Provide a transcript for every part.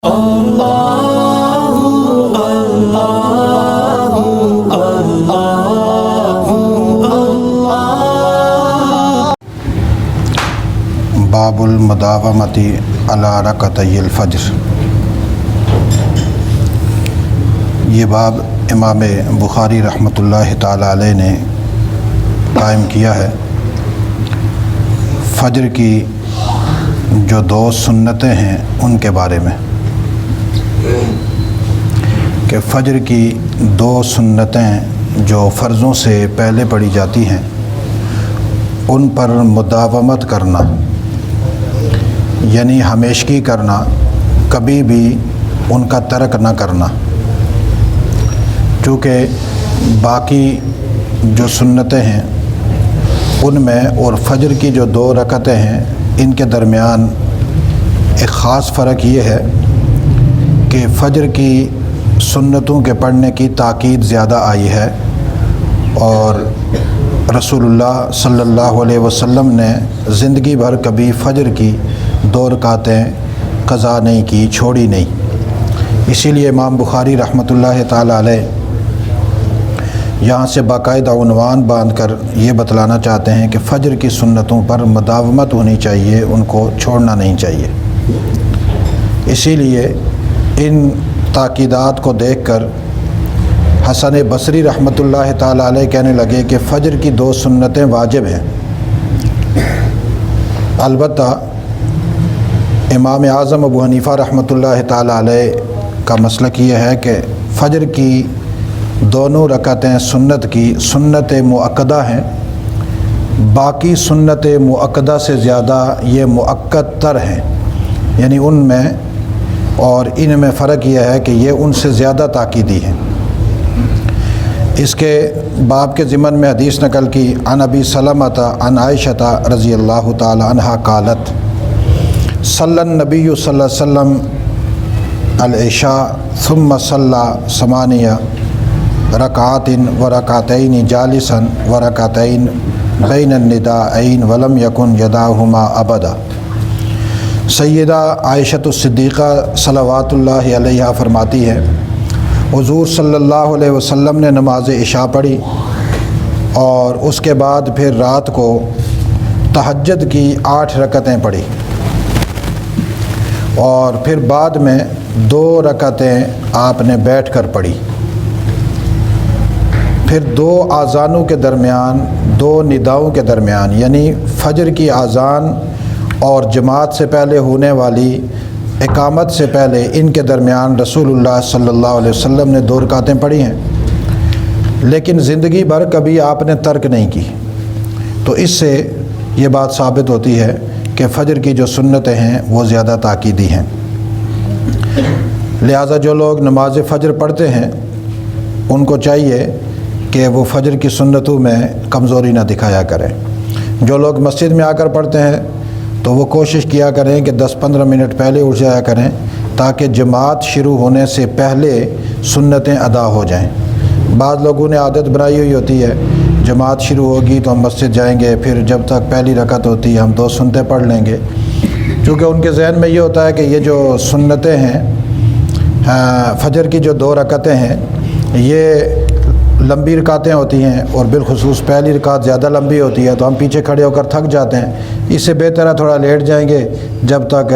باب المداومۃ علی رکعتی الفجر۔ یہ باب امام بخاری رحمۃ اللہ تعالی علیہ نے قائم کیا ہے فجر کی جو 2 سنتیں ہیں ان کے بارے میں، کہ فجر کی 2 سنتیں جو فرضوں سے پہلے پڑھی جاتی ہیں ان پر مداومت کرنا، یعنی ہمیشگی کرنا، کبھی بھی ان کا ترک نہ کرنا، چونکہ باقی جو سنتیں ہیں ان میں اور فجر کی جو 2 رکعتیں ہیں ان کے درمیان ایک خاص فرق یہ ہے کہ فجر کی سنتوں کے پڑھنے کی تاکید زیادہ آئی ہے، اور رسول اللہ صلی اللہ علیہ وسلم نے زندگی بھر کبھی فجر کی 2 رکعتیں قضا نہیں کی، چھوڑی نہیں۔ اسی لیے امام بخاری رحمۃ اللہ تعالی علیہ یہاں سے باقاعدہ عنوان باندھ کر یہ بتلانا چاہتے ہیں کہ فجر کی سنتوں پر مداومت ہونی چاہیے، ان کو چھوڑنا نہیں چاہیے۔ اسی لیے ان تاکیدات کو دیکھ کر حسن بصری رحمۃ اللہ تعالی علیہ کہنے لگے کہ فجر کی 2 سنتیں واجب ہیں۔ البتہ امام اعظم ابو حنیفہ رحمۃ اللہ تعالی علیہ کا مسلک یہ ہے کہ فجر کی 2 رکعتیں سنت کی سنت مؤکدہ ہیں، باقی سنت مؤکدہ سے زیادہ یہ مؤکد تر ہیں، یعنی ان میں اور ان میں فرق یہ ہے کہ یہ ان سے زیادہ تاکیدی ہیں۔ اس کے باب کے ضمن میں حدیث نقل کی عن ابی سلمۃ عن عائشہ رضی اللہ تعالی عنہا قالت صلی النبی صلی اللہ علیہ وسلم العشاء ثم صلی 8 رکعات ورکعتین جالسا ورکعتین بین النداءین ولم یکن یدعہما ابدا۔ سیدہ عائشہ الصدیقہ صلوات اللہ علیہا فرماتی ہے حضور صلی اللہ علیہ وسلم نے نماز عشاء پڑھی اور اس کے بعد پھر رات کو تہجد کی 8 رکعتیں پڑھی، اور پھر بعد میں 2 رکعتیں آپ نے بیٹھ کر پڑھی۔ پھر 2 آذانوں کے درمیان، 2 نداؤں کے درمیان، یعنی فجر کی آذان اور جماعت سے پہلے ہونے والی اقامت سے پہلے ان کے درمیان رسول اللہ صلی اللہ علیہ وسلم نے 2 رکعتیں پڑھی ہیں، لیکن زندگی بھر کبھی آپ نے ترک نہیں کی۔ تو اس سے یہ بات ثابت ہوتی ہے کہ فجر کی جو سنتیں ہیں وہ زیادہ تاکیدی ہیں، لہٰذا جو لوگ نماز فجر پڑھتے ہیں ان کو چاہیے کہ وہ فجر کی سنتوں میں کمزوری نہ دکھایا کریں۔ جو لوگ مسجد میں آ کر پڑھتے ہیں تو وہ کوشش کیا کریں کہ 10-15 منٹ پہلے اٹھ جایا کریں تاکہ جماعت شروع ہونے سے پہلے سنتیں ادا ہو جائیں۔ بعض لوگوں نے عادت بنائی ہوئی ہوتی ہے جماعت شروع ہوگی تو ہم مسجد جائیں گے، پھر جب تک پہلی رکعت ہوتی ہے ہم 2 سنتیں پڑھ لیں گے، چونکہ ان کے ذہن میں یہ ہوتا ہے کہ یہ جو سنتیں ہیں فجر کی جو 2 رکعتیں ہیں یہ لمبی رکعتیں ہوتی ہیں، اور بالخصوص پہلی رکعت زیادہ لمبی ہوتی ہے تو ہم پیچھے کھڑے ہو کر تھک جاتے ہیں، اس سے بہتر ہے تھوڑا لیٹ جائیں گے، جب تک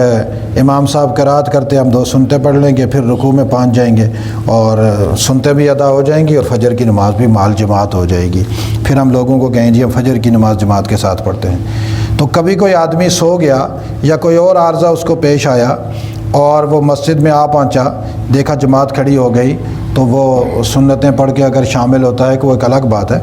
امام صاحب قرات کرتے ہم 2 سنتیں پڑھ لیں گے، پھر رکوع میں پہنچ جائیں گے اور سنتیں بھی ادا ہو جائیں گی اور فجر کی نماز بھی مال جماعت ہو جائے گی۔ پھر ہم لوگوں کو کہیں جی ہم فجر کی نماز جماعت کے ساتھ پڑھتے ہیں۔ تو کبھی کوئی آدمی سو گیا یا کوئی اور عارضہ اس کو پیش آیا اور وہ مسجد میں آ پہنچا، دیکھا جماعت کھڑی ہو گئی، تو وہ سنتیں پڑھ کے اگر شامل ہوتا ہے کہ وہ ایک الگ بات ہے،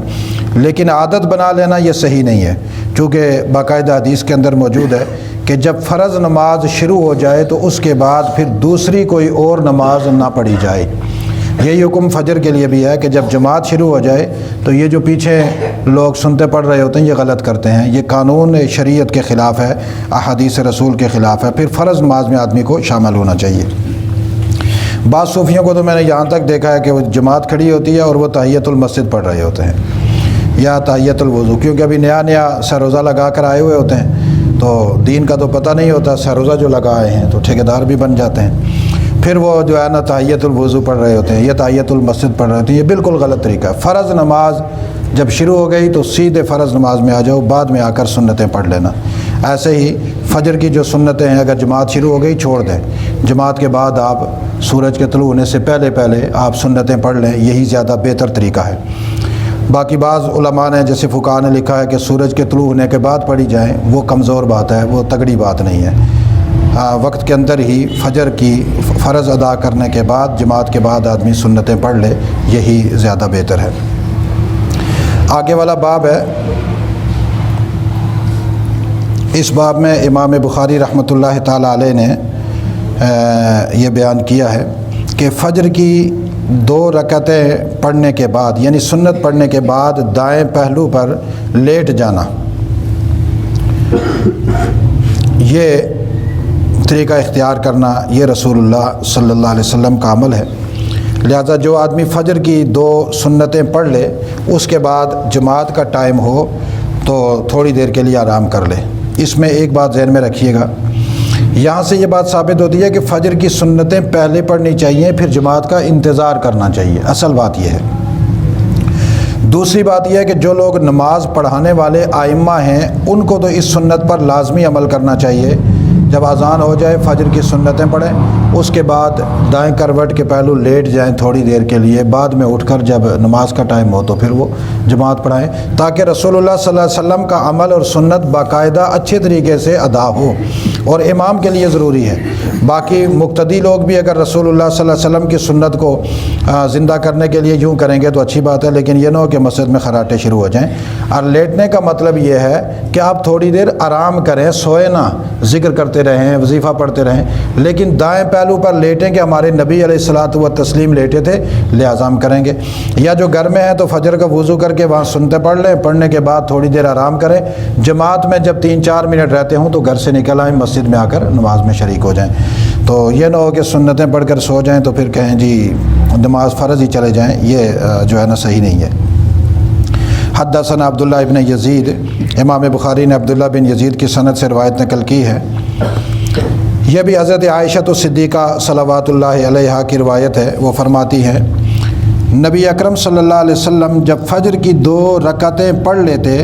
لیکن عادت بنا لینا یہ صحیح نہیں ہے، چونکہ باقاعدہ حدیث کے اندر موجود ہے کہ جب فرض نماز شروع ہو جائے تو اس کے بعد پھر دوسری کوئی اور نماز نہ پڑھی جائے۔ یہی حکم فجر کے لیے بھی ہے کہ جب جماعت شروع ہو جائے تو یہ جو پیچھے لوگ سنتے پڑھ رہے ہوتے ہیں یہ غلط کرتے ہیں، یہ قانون شریعت کے خلاف ہے، احادیث رسول کے خلاف ہے، پھر فرض نماز میں آدمی کو شامل ہونا چاہیے۔ بعض صوفیوں کو تو میں نے یہاں تک دیکھا ہے کہ وہ جماعت کھڑی ہوتی ہے اور وہ تحیۃ المسجد پڑھ رہے ہوتے ہیں یا تحیۃ الوضو، کیونکہ ابھی نیا سروزہ لگا کر آئے ہوئے ہوتے ہیں تو دین کا تو پتہ نہیں ہوتا، سروزہ جو لگا آئے ہیں تو ٹھیکیدار بھی بن جاتے ہیں۔ پھر وہ جو ہے نا تحیۃ الوضو پڑھ رہے ہوتے ہیں یا تحیۃ المسجد پڑھ رہے ہوتے ہیں. یہ بالکل غلط طریقہ ہے. فرض نماز جب شروع ہو گئی تو سیدھے فرض نماز میں آ جاؤ، بعد میں آ کر سنتیں پڑھ لینا. ایسے ہی فجر کی جو سنتیں ہیں اگر جماعت شروع ہو گئی چھوڑ دیں، جماعت کے بعد آپ سورج کے طلوع ہونے سے پہلے آپ سنتیں پڑھ لیں، یہی زیادہ بہتر طریقہ ہے. باقی بعض علماء نے جیسے فقہاء نے لکھا ہے کہ سورج کے طلوع ہونے کے بعد پڑھی جائیں، وہ کمزور بات ہے، وہ تگڑی بات نہیں ہے. وقت کے اندر ہی فجر کی فرض ادا کرنے کے بعد جماعت کے بعد آدمی سنتیں پڑھ لے، یہی زیادہ بہتر ہے. آگے والا باب ہے. اس باب میں امام بخاری رحمۃ اللہ تعالی علیہ نے یہ بیان کیا ہے کہ فجر کی 2 رکعتیں پڑھنے کے بعد یعنی سنت پڑھنے کے بعد دائیں پہلو پر لیٹ جانا، یہ طریقہ اختیار کرنا یہ رسول اللہ صلی اللہ علیہ وسلم کا عمل ہے. لہذا جو آدمی فجر کی 2 سنتیں پڑھ لے، اس کے بعد جماعت کا ٹائم ہو تو تھوڑی دیر کے لیے آرام کر لے. اس میں ایک بات ذہن میں رکھیے گا، یہاں سے یہ بات ثابت ہوتی ہے کہ فجر کی سنتیں پہلے پڑھنی چاہیے، پھر جماعت کا انتظار کرنا چاہیے. اصل بات یہ ہے. دوسری بات یہ ہے کہ جو لوگ نماز پڑھانے والے ائمہ ہیں ان کو تو اس سنت پر لازمی عمل کرنا چاہیے. جب اذان ہو جائے فجر کی سنتیں پڑھیں، اس کے بعد دائیں کروٹ کے پہلو لیٹ جائیں تھوڑی دیر کے لیے، بعد میں اٹھ کر جب نماز کا ٹائم ہو تو پھر وہ جماعت پڑھائیں، تاکہ رسول اللہ صلی اللہ علیہ وسلم کا عمل اور سنت باقاعدہ اچھے طریقے سے ادا ہو. اور امام کے لیے ضروری ہے. باقی مقتدی لوگ بھی اگر رسول اللہ صلی اللہ علیہ وسلم کی سنت کو زندہ کرنے کے لیے یوں کریں گے تو اچھی بات ہے، لیکن یہ نہ ہو کہ مسجد میں خراٹے شروع ہو جائیں. اور لیٹنے کا مطلب یہ ہے کہ آپ تھوڑی دیر آرام کریں، سوئے نہ، ذکر کرتے رہیں، وظیفہ پڑھتے رہیں، لیکن دائیں پہلو پر لیٹیں کہ ہمارے نبی علیہ الصلاۃ والتسلیم لیٹے تھے لہٰذا ہم کریں گے. یا جو گھر میں ہیں تو فجر کا وضو کر کے وہاں سنتے پڑھ لیں، پڑھنے کے بعد تھوڑی دیر آرام کریں. جماعت میں جب 3-4 منٹ رہتے ہوں تو گھر سے نکل آئیں، مسجد میں آ کر نماز میں شریک ہو جائیں. تو یہ نہ ہو کہ سنتیں پڑھ کر سو جائیں تو پھر کہیں جی نماز فرض ہی چلے جائیں، یہ جو ہے نا صحیح نہیں ہے. حدثنا عبداللہ ابن یزید، امام بخاری نے عبداللہ بن یزید کی سند سے روایت نقل کی ہے. یہ بھی حضرت عائشہ صدیقہ صلوات اللہ علیہا کی روایت ہے. وہ فرماتی ہیں نبی اکرم صلی اللہ علیہ وسلم جب فجر کی 2 رکعتیں پڑھ لیتے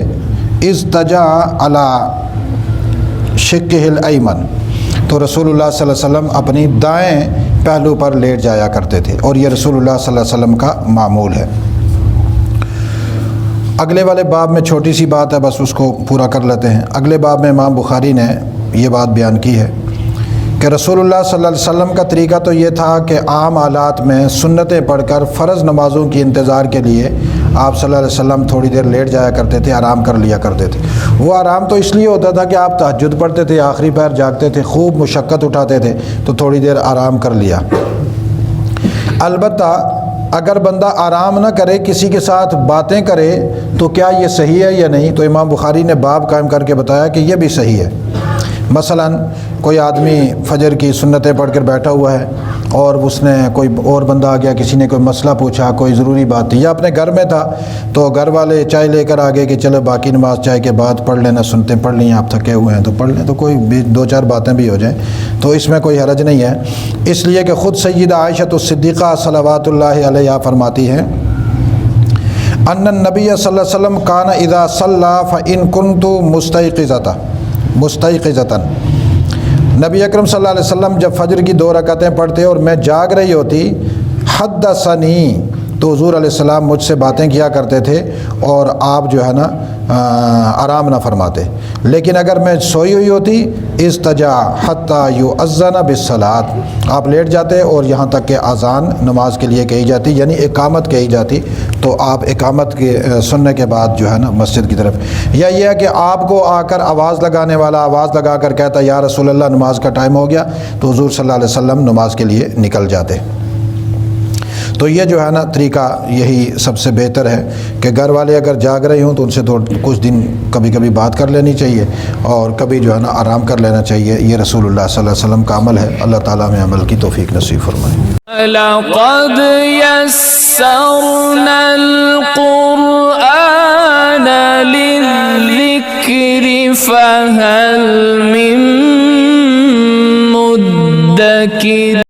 اضطجع علی شقہ الایمن، تو رسول اللہ صلی اللہ علیہ وسلم اپنی دائیں پہلو پر لیٹ جایا کرتے تھے، اور یہ رسول اللہ صلی اللہ علیہ وسلم کا معمول ہے. اگلے والے باب میں چھوٹی سی بات ہے، بس اس کو پورا کر لیتے ہیں. اگلے باب میں امام بخاری نے یہ بات بیان کی ہے کہ رسول اللہ صلی اللہ علیہ وسلم کا طریقہ تو یہ تھا کہ عام حالات میں سنتیں پڑھ کر فرض نمازوں کی انتظار کے لیے آپ صلی اللہ علیہ وسلم تھوڑی دیر لیٹ جایا کرتے تھے، آرام کر لیا کرتے تھے. وہ آرام تو اس لیے ہوتا تھا کہ آپ تہجد پڑھتے تھے، آخری پہر جاگتے تھے، خوب مشقت اٹھاتے تھے، تو تھوڑی دیر آرام کر لیا. البتہ اگر بندہ آرام نہ کرے، کسی کے ساتھ باتیں کرے، تو کیا یہ صحیح ہے یا نہیں؟ تو امام بخاری نے باب قائم کر کے بتایا کہ یہ بھی صحیح ہے. مثلا کوئی آدمی فجر کی سنتیں پڑھ کر بیٹھا ہوا ہے اور اس نے کوئی اور بندہ آ گیا، کسی نے کوئی مسئلہ پوچھا، کوئی ضروری بات تھی، یا اپنے گھر میں تھا تو گھر والے چائے لے کر آگے کہ چلو باقی نماز چائے کے بعد پڑھ لینا، سنتیں پڑھ لیں، آپ تھکے ہوئے ہیں تو پڑھ لیں، تو کوئی 2-4 باتیں بھی ہو جائیں تو اس میں کوئی حرج نہیں ہے. اس لیے کہ خود سیدہ عائشہ صدیقہ صلوات اللہ علیہا فرماتی ہیں ان النبی صلی اللہ علیہ وسلم کان اذا صلی فان کنت مستيقظة، نبی اکرم صلی اللہ علیہ وسلم جب فجر کی 2 رکعتیں پڑھتے اور میں جاگ رہی ہوتی حدثنی، تو حضور علیہ السلام مجھ سے باتیں کیا کرتے تھے اور آپ جو ہے نا آرام نہ فرماتے. لیکن اگر میں سوئی ہوئی ہوتی اضطجع حتیٰ یؤذن بالصلاۃ، آپ لیٹ جاتے اور یہاں تک کہ اذان نماز کے لیے کہی جاتی، یعنی اقامت کہی جاتی، تو آپ اقامت کے سننے کے بعد جو ہے نا مسجد کی طرف. یا یہ ہے کہ آپ کو آ کر آواز لگانے والا آواز لگا کر کہتا یا رسول اللہ نماز کا ٹائم ہو گیا، تو حضور صلی اللہ علیہ وسلم نماز کے لیے نکل جاتے. تو یہ جو ہے نا طریقہ یہی سب سے بہتر ہے کہ گھر والے اگر جاگ رہے ہوں تو ان سے تو کچھ دن کبھی کبھی بات کر لینی چاہیے اور کبھی جو ہے نا آرام کر لینا چاہیے. یہ رسول اللہ صلی اللہ علیہ وسلم کا عمل ہے. اللہ تعالیٰ میں عمل کی توفیق نصیب فرمائے. لَقَدْ يَسَّرْنَا الْقُرْآنَ لِلذِّكْرِ فَهَلْ مِن مُّدَّكِرٍ.